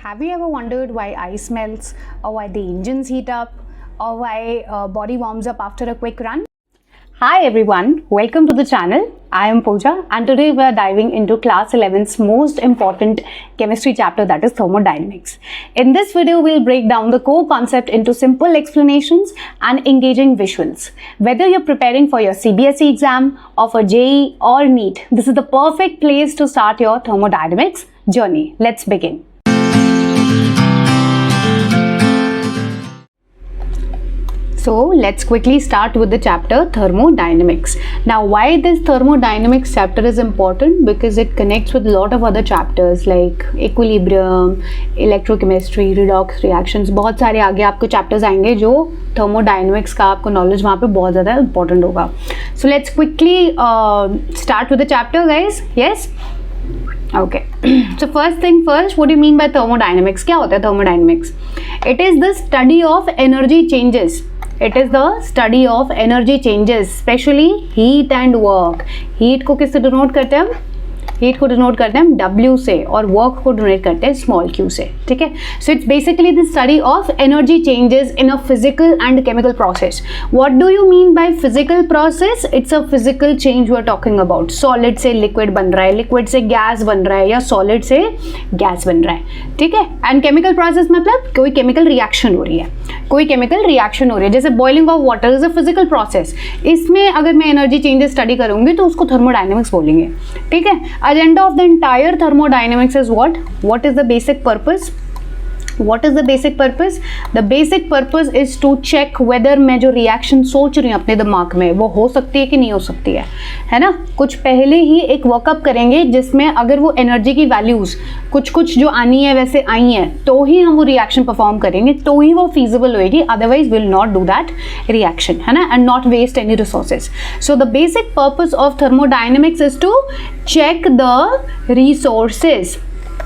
Have you ever wondered why ice melts, or why the engines heat up, or why body warms up after a quick run? Hi everyone, welcome to the channel. I am Pooja and today we are diving into class 11's most important chemistry chapter, that is thermodynamics. In this video, we'll break down the core concept into simple explanations and engaging visuals. Whether you're preparing for your CBSE exam or for JEE or NEET, this is the perfect place to start your thermodynamics journey. Let's begin. So let's quickly start with the chapter thermodynamics. Now, why this thermodynamics chapter is important? Because it connects with a lot of other chapters like equilibrium, electrochemistry, redox reactions. बहुत सारे आगे आपको chapters आएंगे जो thermodynamics का आपको knowledge वहाँ पे बहुत ज़्यादा important होगा. So let's quickly start with the chapter, guys. Yes. Okay. So first thing first, what do you mean by thermodynamics? क्या होता है thermodynamics? It is the study of energy changes. It is the study of energy changes, especially heat and work. Heat को किससे denote करते हैं हम? Heat को denote करते हैं हम W से और वर्क को डिनोट करते हैं स्मॉल q से. ठीक है. So it's basically the study of energy changes in a physical and chemical process. What do you mean by physical process? It's a physical change you are talking about. Solid से liquid बन रहा है, liquid से gas बन रहा है, या solid से गैस बन रहा है. ठीक है. एंड केमिकल प्रोसेस मतलब कोई केमिकल रिएक्शन हो रही है, कोई केमिकल रिएक्शन हो रही है. जैसे boiling of water is a physical process. इसमें अगर मैं एनर्जी चेंजेस स्टडी करूंगी तो उसको थर्मोडायनेमिक्स बोलेंगे. ठीक है. Agenda of the entire thermodynamics is what? What is the basic purpose? What is the basic purpose? The basic purpose is to check whether मैं जो reaction सोच रही हूँ अपने दिमाग में वो हो सकती है कि नहीं हो सकती है ना. कुछ पहले ही एक वर्कअप करेंगे जिसमें अगर वो एनर्जी की वैल्यूज कुछ जो आनी है वैसे आई हैं तो ही हम वो रिएक्शन परफॉर्म करेंगे, तो ही वो फीजिबल होएगी. Otherwise will not do that reaction, है ना, and not waste any resources. So the basic purpose of thermodynamics is to check the resources,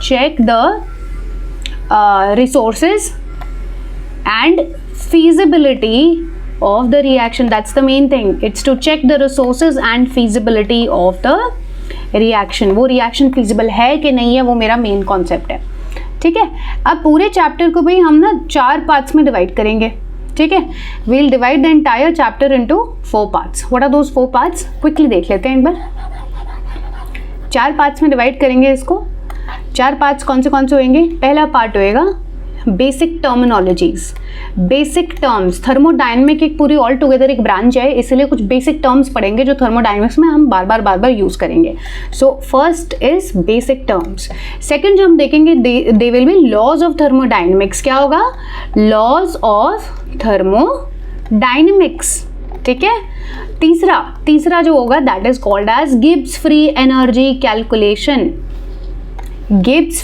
check the resources and feasibility of the reaction. That's the main thing. It's to check the resources and feasibility of the reaction. वो reaction feasible है कि नहीं है, वो मेरा main concept है. ठीक है. अब पूरे chapter को भी हम ना 4 parts में divide करेंगे. ठीक है. We'll divide the entire chapter into 4 parts. What are those 4 parts? Quickly देख लेते हैं एक बार. 4 parts में divide करेंगे इसको. 4 पार्ट्स कौन से होंगे? पहला पार्ट होएगा basic terminologies, basic terms. Thermodynamic एक पूरी ऑल टुगेदर एक ब्रांच है, इसलिए कुछ बेसिक टर्म्स पढ़ेंगे जो थर्मोडायनेमिक्स में हम बार बार यूज करेंगे. So first is basic terms. Second जो हम देखेंगे they will be laws of thermodynamics. क्या होगा? Laws of thermodynamics. ठीक है. तीसरा जो होगा that is called as Gibbs free energy calculation. Gibbs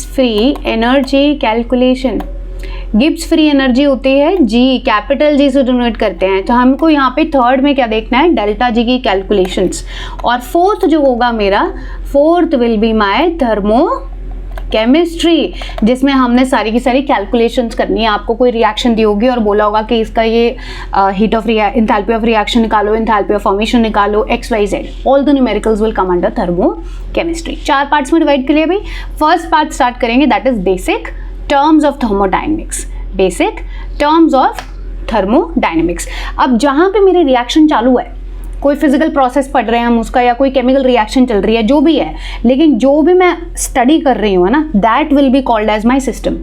free energy calculation. Gibbs free energy होती है G, कैपिटल G से डिनोट करते हैं. तो हमको यहाँ पे थर्ड में क्या देखना है? डेल्टा G की कैलकुलेशंस. और फोर्थ जो होगा मेरा, fourth will be my thermo chemistry, जिसमें हमने सारी की सारी कैलकुलेशंस करनी है. आपको कोई रिएक्शन दी होगी और बोला होगा कि इसका ये heat of enthalpy of reaction निकालो, इंथैल्पी ऑफ फॉर्मेशन निकालो, XYZ. All the numericals will come under thermo chemistry. 4 parts में डिवाइड करिए भाई. फर्स्ट पार्ट स्टार्ट करेंगे that is basic terms of thermodynamics. Basic terms of thermodynamics. अब जहाँ पे मेरी रिएक्शन चालू है, कोई फिजिकल प्रोसेस पढ़ रहे हैं हम उसका, या कोई केमिकल रिएक्शन चल रही है, जो भी है, लेकिन जो भी मैं स्टडी कर रही हूँ ना, that will be called as my system.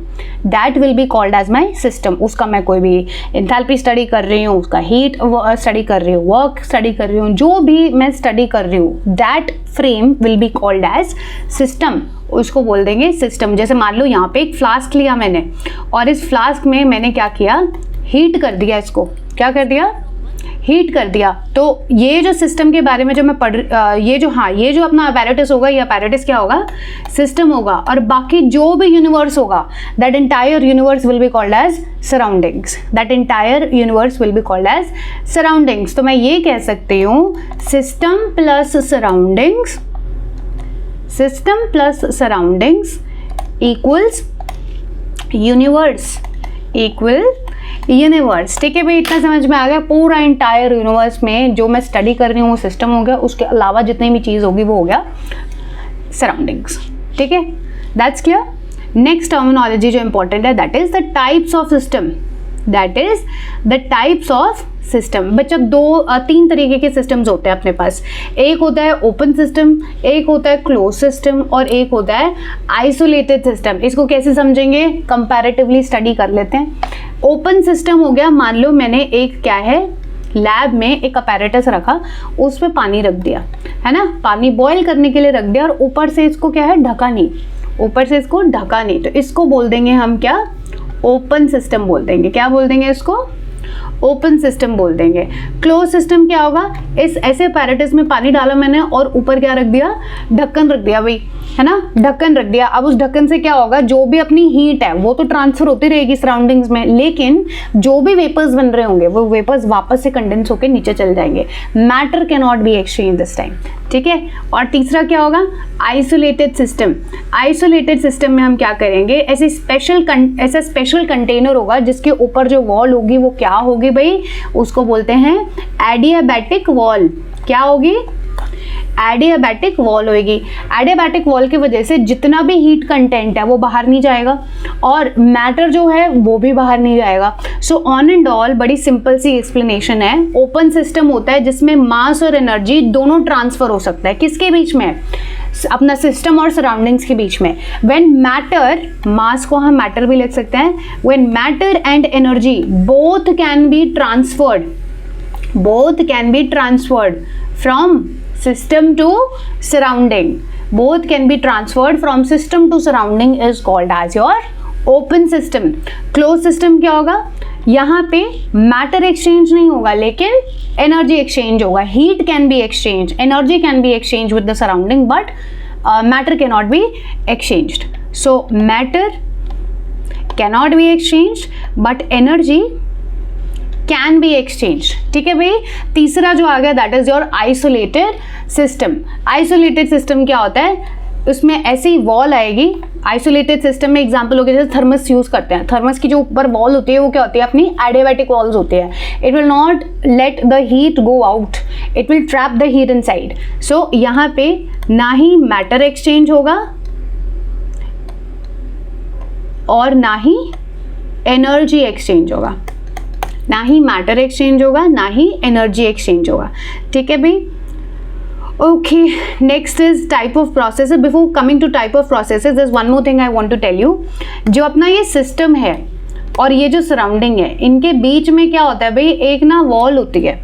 That will be called as my system. उसका मैं कोई भी इंथैल्पी स्टडी कर रही हूँ, उसका हीट स्टडी कर रही हूँ, वर्क स्टडी कर रही हूँ, जो भी मैं स्टडी कर रही हूँ, that frame will be called as system. उसको बोल देंगे सिस्टम. जैसे मान लो यहाँ पे एक फ्लास्क लिया मैंने, और इस फ्लास्क में मैंने क्या किया? हीट कर दिया इसको. क्या कर दिया? हीट कर दिया. तो ये जो सिस्टम के बारे में जो मैं ये जो अपना अपैरेटस होगा, ये अपैरेटस क्या होगा? सिस्टम होगा. और बाकी जो भी यूनिवर्स होगा, that entire universe will be called as surroundings. That entire universe will be called as surroundings. तो मैं ये कह सकती हूँ system plus surroundings, system plus surroundings equals universe, equal universe. ठीक है भाई, इतना समझ में आ गया. पूरा इंटायर यूनिवर्स में जो मैं स्टडी कर रही हूँ वो सिस्टम हो गया, उसके अलावा जितनी भी चीज़ होगी वो हो गया सराउंडिंग्स। ठीक है, दैट्स क्लियर। नेक्स्ट टर्मिनोलॉजी जो इंपॉर्टेंट है that is the types of system, that is the types of system. बच्चा तीन तरीके के सिस्टम्स होते हैं अपने पास, एक होता है ओपन सिस्टम, एक होता है क्लोज सिस्टम और एक होता है आइसोलेटेड सिस्टम। इसको कैसे समझेंगे, कंपैरेटिवली स्टडी कर लेते हैं। ओपन सिस्टम हो गया, मान लो मैंने एक क्या है लैब में एक अपैरेटस रखा, उस पर पानी रख दिया है ना, पानी बॉईल करने के लिए रख दिया और ऊपर से इसको क्या है ढका नहीं, ऊपर से इसको ढका नहीं, तो इसको बोल देंगे हम क्या, ओपन सिस्टम बोल देंगे। क्या बोल देंगे इसको, ओपन सिस्टम बोल देंगे। क्लोज सिस्टम क्या होगा, इस ऐसे अपैरेटस में पानी डाला मैंने और ऊपर क्या रख दिया, ढक्कन रख दिया भाई, है ना, ढक्कन रख दिया। अब उस ढक्कन से क्या होगा, जो भी अपनी हीट है वो तो ट्रांसफर होती रहेगी सराउंडिंग्स में, लेकिन जो भी वेपर्स बन रहे होंगे वो वेपर्स वापस से कंडेंस होकर नीचे चल जाएंगे। Matter can not be exchange this time. ठीक है, और तीसरा क्या होगा, आइसोलेटेड सिस्टम। आइसोलेटेड सिस्टम में हम क्या करेंगे, ऐसा स्पेशल कंटेनर होगा जिसके ऊपर जो वॉल होगी वो क्या होगी भाई, उसको बोलते हैं एडियाबैटिक वॉल। क्या होगी, एडियाबैटिक वॉल होगी। एडियाबैटिक वॉल की वजह से जितना भी हीट कंटेंट है वो बाहर नहीं जाएगा और मैटर जो है वो भी बाहर नहीं जाएगा। सो ऑन एंड ऑल बड़ी सिंपल सी एक्सप्लेनेशन है। ओपन सिस्टम होता है जिसमें मास और एनर्जी दोनों ट्रांसफर हो सकता है, किसके बीच में, अपना सिस्टम और सराउंडिंग्स के बीच में। व्हेन मैटर, मास को हम मैटर भी लिख सकते हैं, when matter and energy both can be transferred from system to surrounding, both can be transferred from system to surrounding is called as your open system. Closed system क्या होगा, यहाँ पे मैटर एक्सचेंज नहीं होगा लेकिन एनर्जी एक्सचेंज होगा। Heat can be exchange, energy can be exchange with the surrounding but matter can not be exchanged. So matter can not be exchanged but energy can be exchange. ठीक है भाई, तीसरा जो आ गया that is your isolated system. Isolated system क्या होता है, उसमें ऐसी वॉल आएगी। आइसोलेटेड सिस्टम में एग्जांपल हो गया जैसे थर्मस यूज करते हैं, थर्मस की जो ऊपर वॉल होती है वो क्या होती है, अपनी एडियाबैटिक वॉल्स होती है। It will not let the heat go out, it will trap the heat inside. So यहाँ पे ना ही मैटर एक्सचेंज होगा और ना ही एनर्जी एक्सचेंज होगा, ना ही मैटर एक्सचेंज होगा ना ही एनर्जी एक्सचेंज होगा। ठीक है भाई, okay. Next is type of processes. Before coming to type of processes there is one more thing I want to tell you. जो अपना ये सिस्टम है और ये जो सराउंडिंग है, इनके बीच में क्या होता है भाई, एक ना वॉल होती है।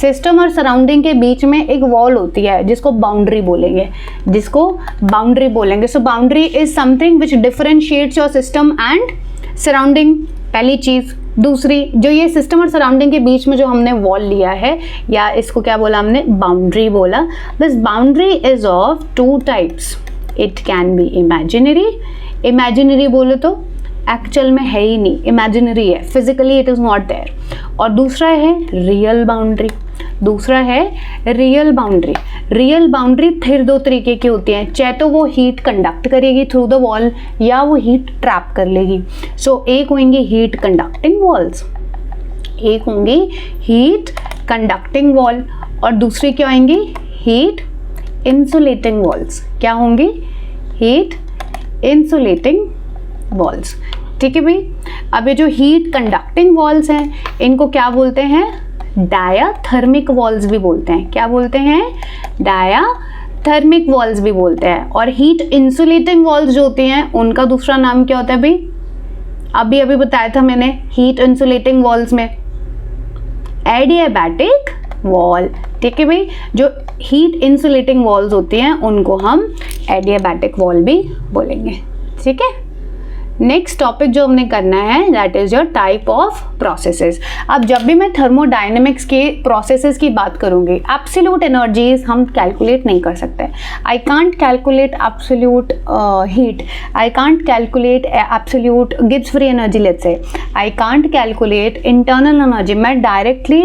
सिस्टम और सराउंडिंग के बीच में एक वॉल होती है जिसको बाउंड्री बोलेंगे, so boundary is something which differentiates your system and surrounding, पहली चीज। दूसरी, जो ये सिस्टम और सराउंडिंग के बीच में जो हमने वॉल लिया है, या इसको क्या बोला हमने, बाउंड्री बोला। This boundary is of two types. It can be imaginary बोले तो एक्चुअल में है ही नहीं, इमेजिनरी है, physically it is not there. और दूसरा है रियल बाउंड्री। रियल बाउंड्री फिर दो तरीके की होती हैं, चाहे तो वो हीट कंडक्ट करेगी थ्रू द वॉल या वो हीट ट्रैप कर लेगी। सो एक होंगी हीट कंडक्टिंग वॉल्स, एक होंगी हीट कंडक्टिंग वॉल और दूसरी क्या होंगी, हीट इंसुलेटिंग वॉल्स। क्या होंगी, हीट इंसुलेटिंग वॉल्स। ठीक है भाई, अब ये जो हीट कंडक्टिंग वॉल्स हैं इनको क्या बोलते हैं, डायाथर्मिक वॉल्स भी बोलते हैं। क्या बोलते हैं, डायाथर्मिक वॉल्स भी बोलते हैं। और हीट इंसुलेटिंग वॉल्स जो होती हैं उनका दूसरा नाम क्या होता है भाई, अभी बताया था मैंने, हीट इंसुलेटिंग वॉल्स में एडियाबैटिक वॉल। ठीक है भाई, जो हीट इंसुलेटिंग वॉल्स होती हैं उनको हम एडियाबैटिक वॉल भी बोलेंगे। ठीक है, नेक्स्ट टॉपिक जो हमने करना है that is your type of processes. अब जब भी मैं थर्मोडायनेमिक्स के प्रोसेसेस की बात करूंगी, एब्सोल्यूट एनर्जीज हम कैलकुलेट नहीं कर सकते। I can't calculate absolute heat, I can't calculate absolute Gibbs free energy, let's say I can't calculate internal energy. मैं डायरेक्टली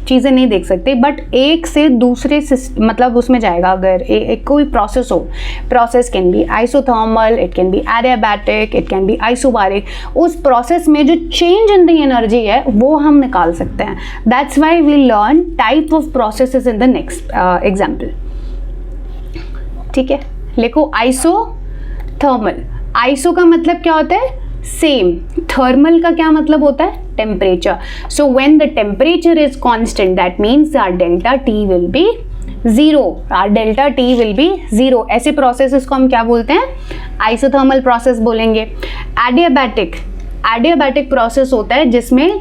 चीज़ें नहीं देख सकते, बट एक से दूसरे मतलब उसमें जाएगा। अगर एक कोई प्रोसेस हो, process can be isothermal, it can B adiabatic, it can B isobaric, उस प्रोसेस में जो चेंज इन द एनर्जी है वो हम निकाल सकते हैं। That's why we learn type of processes in the next example. ठीक है, लिखो आइसोथर्मल। आइसो का मतलब क्या होता है? सेम। थर्मल का क्या मतलब होता है? Temperature. So when the temperature is constant that means our delta T will be zero. Our delta T will be zero. ऐसे प्रोसेसेस को हम क्या बोलते हैं? आइसोथर्मल प्रोसेस बोलेंगे। एडियाबैटिक, एडियाबैटिक प्रोसेस होता है जिसमें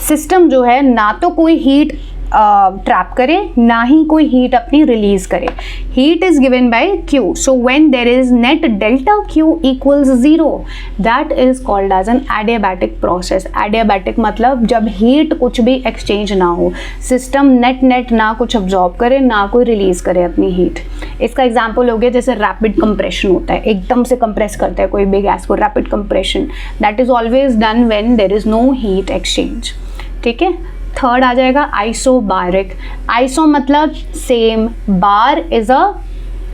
सिस्टम जो है ना तो कोई हीट ट्रैप करे ना ही कोई हीट अपनी रिलीज करे। Heat is given by Q, so when there is net delta Q equals zero that is called as an adiabatic process. Adiabatic मतलब जब हीट कुछ भी एक्सचेंज ना हो, सिस्टम नेट ना कुछ अब्जॉर्ब करे ना कोई रिलीज करे अपनी हीट। इसका एग्जाम्पल हो गया जैसे रैपिड कंप्रेशन होता है, एकदम से कंप्रेस करता है कोई भी गैस को, rapid compression. That is always done when there is no heat exchange. ठीक है। थर्ड आ जाएगा आइसोबारिक। आइसो मतलब सेम, बार इज अ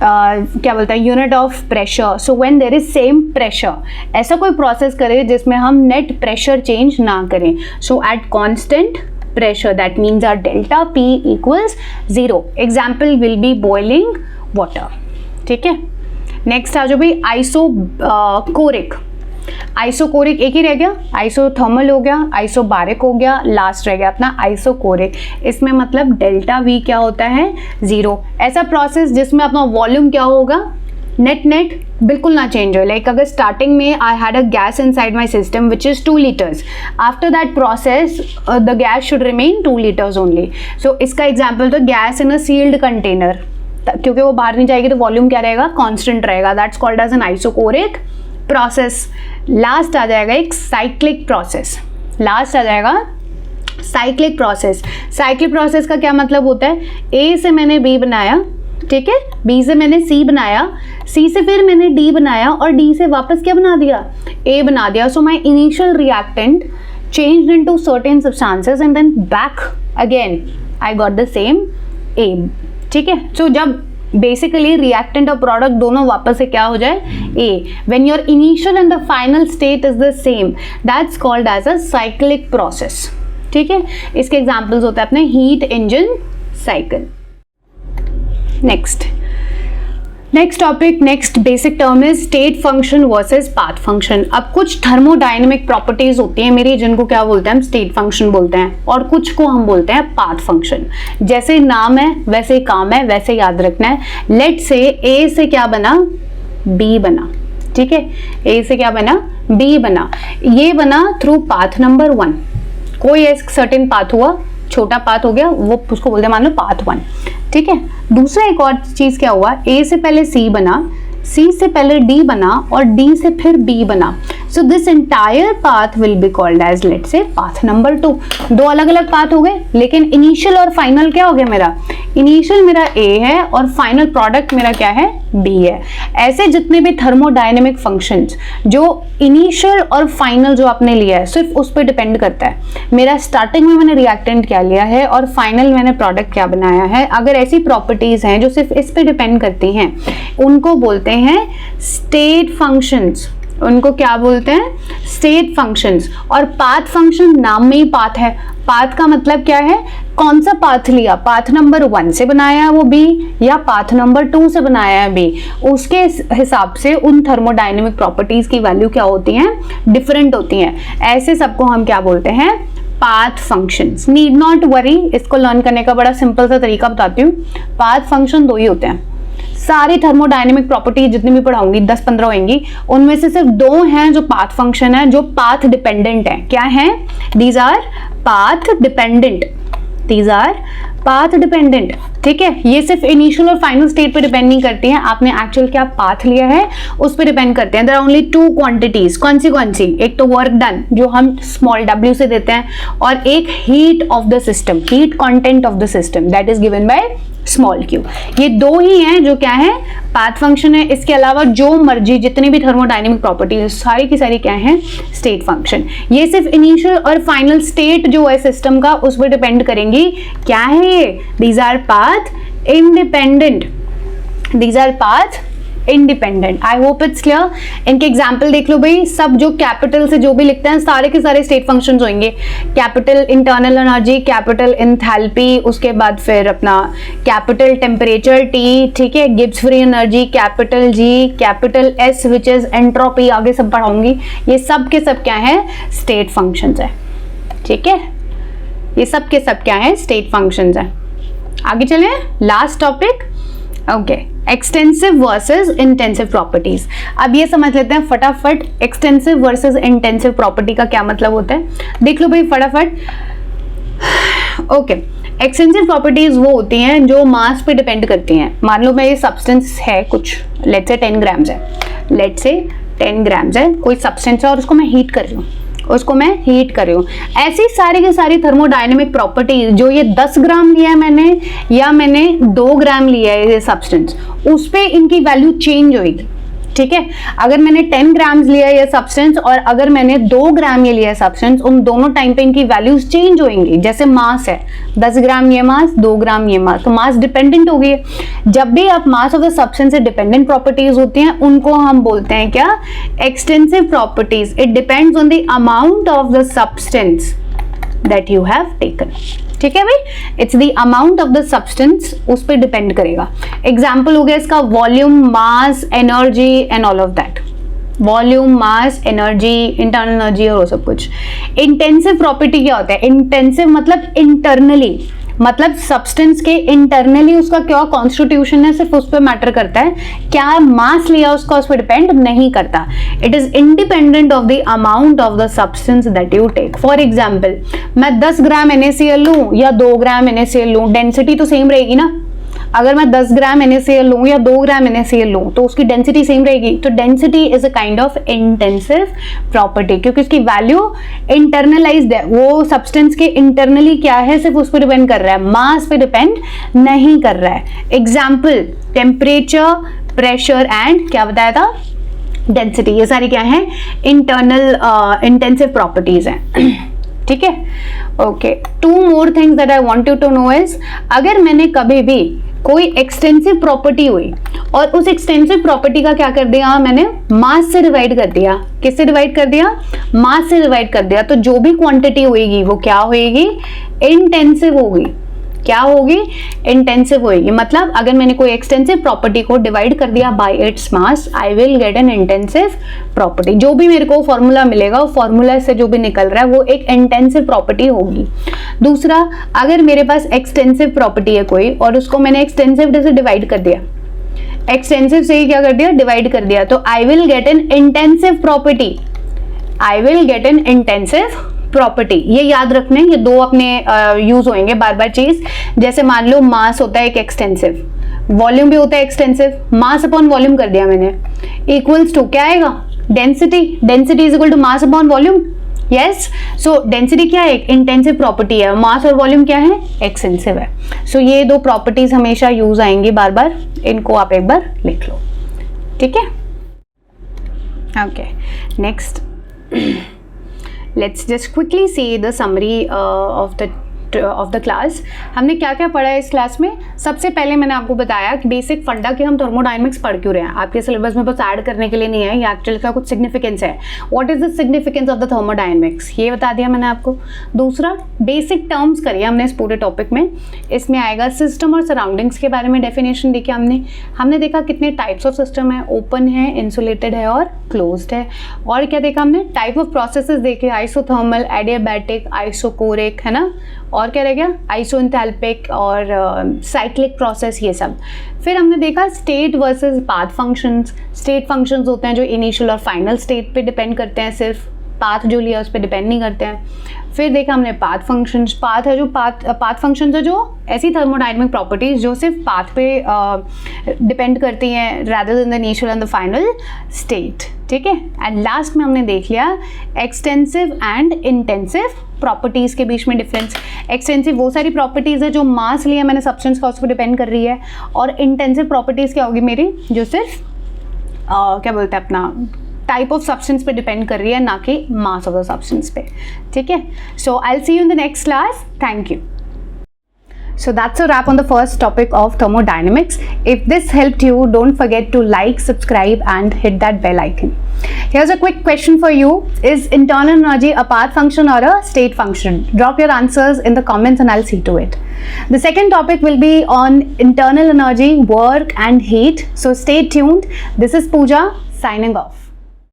क्या बोलते हैं? Unit of pressure. So when there is same pressure, ऐसा कोई प्रोसेस करें जिसमें हम नेट प्रेशर चेंज ना करें। So at constant pressure, that means our delta P equals 0. Example will be boiling water. ठीक है। नेक्स्ट आ जाओ भाई आइसोकोरिक। आइसोकोरिक एक ही रह गया, आइसोथर्मल हो गया, आइसोबारिक हो गया, लास्ट रह गया अपना आइसोकोरिक। इसमें मतलब डेल्टा वी क्या होता है? जीरो। ऐसा प्रोसेस जिसमें अपना वॉल्यूम क्या होगा? नेट बिल्कुल ना चेंज हो। लाइक अगर स्टार्टिंग में I had a gas inside my system which is 2 liters, after that process the gas should remain 2 liters only. So इसका एग्जाम्पल तो gas in a sealed container, क्योंकि वो बाहर नहीं जाएगी तो वॉल्यूम क्या रहेगा? कांस्टेंट रहेगा। That's called as an isochoric process. Last आ जाएगा एक साइक्लिक प्रोसेस। लास्ट आ जाएगा साइक्लिक प्रोसेस। साइक्लिक प्रोसेस का क्या मतलब होता है? ए से मैंने बी बनाया, ठीक है, बी से मैंने सी बनाया, सी से फिर मैंने डी बनाया और डी से वापस क्या बना दिया? ए बना दिया। So my initial reactant changed into certain substances and then back again I got the same A. ठीक है। सो जब बेसिकली रिएक्टेंट और प्रोडक्ट दोनों वापस से क्या हो जाए? A. When your initial and the final state is the same, that's called as a cyclic process. ठीक है। इसके एग्जाम्पल्स होते हैं अपने heat engine cycle. Next topic, next basic term is state function versus path function. अब कुछ thermodynamic properties होती हैं मेरी जिनको क्या बोलते हैं? हम स्टेट फंक्शन बोलते हैं, और कुछ को हम बोलते हैं पाथ फंक्शन। जैसे नाम है वैसे काम है, वैसे याद रखना है। लेट से ए से क्या बना? बी बना। ठीक है। ए से क्या बना? बी बना। ये बना थ्रू पाथ नंबर 1। कोई एक सर्टेन पाथ हुआ, छोटा पाथ हो गया, वो उसको बोलते हैं मान लो पाथ 1। ठीक है। दूसरा एक और चीज क्या हुआ? ए से पहले सी बना, सी से पहले डी बना और डी से फिर बी बना। So this entire path will be called as let's say path number 2। दो अलग अलग पाथ हो गए, लेकिन इनिशियल और फाइनल क्या हो गया मेरा? इनिशियल मेरा ए है और फाइनल प्रोडक्ट मेरा क्या है? बी है। ऐसे जितने भी थर्मोडायनेमिक फंक्शंस जो इनिशियल और फाइनल जो आपने लिया है सिर्फ उस पर डिपेंड करता है। मेरा स्टार्टिंग में मैंने रिएक्टेंट क्या लिया है और फाइनल मैंने प्रोडक्ट क्या बनाया है। अगर ऐसी प्रॉपर्टीज हैं जो सिर्फ इस पे डिपेंड करती हैं, उनको बोलते हैं स्टेट फंक्शंस। उनको क्या बोलते हैं? State functions. और पाथ फंक्शन नाम में ही पाथ है। पाथ का मतलब क्या है? कौन सा पाथ लिया? पाथ नंबर 1 से बनाया है वो बी, या पाथ नंबर 2 से बनाया है बी, उसके हिसाब से उन थर्मोडायनेमिक प्रॉपर्टीज की वैल्यू क्या होती हैं? डिफरेंट होती हैं। ऐसे सबको हम क्या बोलते हैं? Path functions. Need not worry, इसको लर्न करने का बड़ा सिंपल सा तरीका बताती हूँ। पाथ फंक्शन 2 ही होते हैं। सारी थर्मोडायनेमिक प्रॉपर्टी जितनी भी पढ़ाऊंगी 10-15 होंगी, उनमें से सिर्फ 2 हैं जो पाथ फंक्शन है, जो पाथ डिपेंडेंट है। क्या है? These our path dependent. These our path dependent. ठीक है। ये सिर्फ इनिशियल और फाइनल स्टेट पे डिपेंड नहीं करती हैं, आपने एक्चुअल क्या पाथ लिया है उस पर डिपेंड करते हैं। There are only 2 quantities. कौन सी? एक तो वर्क डन जो हम स्मॉल w से देते हैं, और एक heat of the system, heat content of the system, that is given by small q। ये 2 ही हैं जो क्या है? पाथ फंक्शन है। इसके अलावा जो मर्जी जितनी भी थर्मोडायनेमिक प्रॉपर्टी सारी की सारी क्या है? State function. ये सिर्फ इनिशियल और फाइनल स्टेट जो है सिस्टम का उस पर डिपेंड करेंगी। क्या है ये? These our path independent. These our path independent. I hope it's clear. इनके एग्जाम्पल देख लो भाई, सब जो कैपिटल से जो भी लिखते हैं सारे के सारे स्टेट फंक्शंस होंगे। Capital internal energy, capital enthalpy, उसके बाद फिर अपना कैपिटल टेम्परेचर T, ठीक है, Gibbs free energy, capital G, capital S which is entropy, आगे सब पढ़ाऊंगी। ये सब के सब क्या है, स्टेट फंक्शंस है, ठीक है, ये सब के सब क्या है, स्टेट फंक्शंस है। आगे चले, last topic, okay, extensive versus intensive properties. अब ये समझ लेते हैं फटाफट, एक्सटेंसिव वर्सेस इंटेंसिव प्रॉपर्टी का क्या मतलब होता है, देख लो भाई फटाफट। ओके, एक्सटेंसिव प्रॉपर्टीज वो होती हैं जो मास पे डिपेंड करती हैं। मान लो मैं ये सब्सटेंस है कुछ, लेट्स से 10 ग्राम्स है, लेट्स से 10 ग्राम्स है कोई सब्सटेंस है और उसको मैं हीट कर रही हूँ, ऐसी सारी की सारी थर्मोडायनेमिक प्रॉपर्टीज जो ये 10 ग्राम लिया है मैंने या मैंने 2 ग्राम लिया है ये सब्सटेंस, उस पे इनकी वैल्यू चेंज होगी, ठीक है। अगर मैंने 10 ग्राम्स लिया है ये सब्सटेंस और अगर मैंने 2 ग्राम ये लिया है सब्सटेंस, उन दोनों टाइम पे इनकी वैल्यूज चेंज होंगी। जैसे मास है, 10 ग्राम ये मास, 2 ग्राम ये मास, तो मास डिपेंडेंट हो गई है। जब भी आप मास ऑफ द सब्सटेंस से डिपेंडेंट प्रॉपर्टीज होती हैं उनको हम बोलते हैं क्या, extensive properties. It depends on the amount of the substance that you have taken, ठीक है भाई, it's the amount of the substance, उस पर डिपेंड करेगा। एग्जाम्पल हो गया इसका volume, mass, energy and all of that, volume, mass, energy, internal energy और वो सब कुछ। इंटेंसिव प्रॉपर्टी क्या होता है, इंटेंसिव मतलब इंटरनली, मतलब सब्सटेंस के इंटरनली उसका क्या कॉन्स्टिट्यूशन है, सिर्फ उस पर मैटर करता है, क्या मास लिया उसका उस पर डिपेंड नहीं करता। It is independent of the amount of the substance that you take. For example, मैं 10 ग्राम NaCl लूं या 2 ग्राम NaCl लूं, डेंसिटी तो सेम रहेगी ना। अगर मैं 10 ग्राम NaCl लूं या 2 ग्राम NaCl लूं तो उसकी डेंसिटी सेम रहेगी। तो density is a kind of intensive property, क्योंकि उसकी वैल्यू इंटरनलाइज्ड है, वो सब्सटेंस के इंटरनली क्या है सिर्फ उस पर डिपेंड कर रहा है, मास पे डिपेंड नहीं कर रहा है। एग्जाम्पल, टेम्परेचर, प्रेशर एंड क्या बताया था, डेंसिटी, ये सारी क्या है, इंटरनल इंटेंसिव प्रॉपर्टीज हैं, ठीक है। Okay, 2 more things that I want you to know is, अगर मैंने कभी भी कोई एक्सटेंसिव प्रॉपर्टी हुई और उस एक्सटेंसिव प्रॉपर्टी का क्या कर दिया, मैंने मास से डिवाइड कर दिया, किससे डिवाइड कर दिया, मास से डिवाइड कर दिया, तो जो भी क्वांटिटी होगी वो क्या होगी, इंटेंसिव होगी। क्या होगी, इंटेंसिव होगी। मतलब अगर मैंने कोई एक्सटेंसिव प्रॉपर्टी को डिवाइड कर दिया bye its mass, I will get an intensive property. जो भी मेरे को फॉर्मूला मिलेगा, वो फॉर्मूला से जो भी निकल रहा है वो एक इंटेंसिव प्रॉपर्टी होगी। दूसरा, अगर मेरे पास एक्सटेंसिव प्रॉपर्टी है कोई और उसको मैंने एक्सटेंसिव से डिवाइड कर दिया, एक्सटेंसिव से ही क्या कर दिया, डिवाइड कर दिया, तो I will get an intensive property, I will get an intensive property. ये याद रखने, ये 2 अपने यूज होंगे बार बार चीज। जैसे मान लो मास होता है एक एक्सटेंसिव, वॉल्यूम भी होता है एक्सटेंसिव, मास अपॉन वॉल्यूम कर दिया मैंने, इक्वल्स टू क्या आएगा, density, density is equal to mass upon volume. Yes, so density क्या है, एक इंटेंसिव प्रॉपर्टी है, मास और वॉल्यूम क्या है, एक्सटेंसिव है। सो ये 2 प्रॉपर्टीज हमेशा यूज आएंगी बार बार, इनको आप एक बार लिख लो, ठीक है। Okay, next let's just quickly see the summary of the class। हमने क्या क्या पढ़ा है इस क्लास में। सबसे पहले मैंने आपको बताया कि बेसिक फंडा कि हम थर्मोडायनेमिक्स पढ़ क्यों रहे हैं, आपके सिलेबस में बस ऐड करने के लिए नहीं है, ये एक्चुअली का कुछ सिग्निफिकेंस है। What is the significance of the thermodynamics, ये बता दिया मैंने आपको। दूसरा, बेसिक टर्म्स करिए हमने इस पूरे टॉपिक में। इसमें आएगा सिस्टम और सराउंडिंग्स के बारे में डेफिनेशन देखिए हमने देखा कितने टाइप्स ऑफ सिस्टम है, ओपन है, इंसुलेटेड है और क्लोज्ड है। और क्या देखा हमने, टाइप ऑफ प्रोसेसेस देखे, आइसोथर्मल, एडियाबैटिक, आइसोकोरिक, है ना, और क्या रह गया, आइसोएंथैल्पिक और साइक्लिक प्रोसेस, ये सब। फिर हमने देखा state versus path functions. State functions होते हैं जो इनिशियल और फाइनल स्टेट पे डिपेंड करते हैं, सिर्फ पाथ जो लिया उस पर डिपेंड नहीं करते हैं। फिर देखा हमने पाथ फंक्शंस। पाथ है जो पाथ फंक्शंस है जो ऐसी थर्मोडायनेमिक प्रॉपर्टीज जो सिर्फ पाथ पे डिपेंड करती हैं rather than the initial and the final state, ठीक है। एंड लास्ट में हमने देख लिया एक्सटेंसिव एंड इंटेंसिव प्रॉपर्टीज के बीच में डिफरेंस। एक्सटेंसिव वो सारी प्रॉपर्टीज है जो मास लिया मैंने सब्सटेंस का, उस पर डिपेंड कर रही है, और इंटेंसिव प्रॉपर्टीज क्या होगी मेरी, जो सिर्फ क्या बोलते हैं अपना टाइप ऑफ सब्सटेंस पे डिपेंड कर रही है, ना कि मास ऑफ द सब्सटेंस पे, ठीक है। So I will see you in the next class, thank you. So that's a wrap on the first topic of thermodynamics. If this helped you, don't forget to like, subscribe and hit that bell icon. Here's a quick question for you. Is internal energy a path function or a state function? Drop your answers in the comments and I'll see to it. The second topic will be on internal energy, work and heat. So stay tuned. This is Pooja signing off.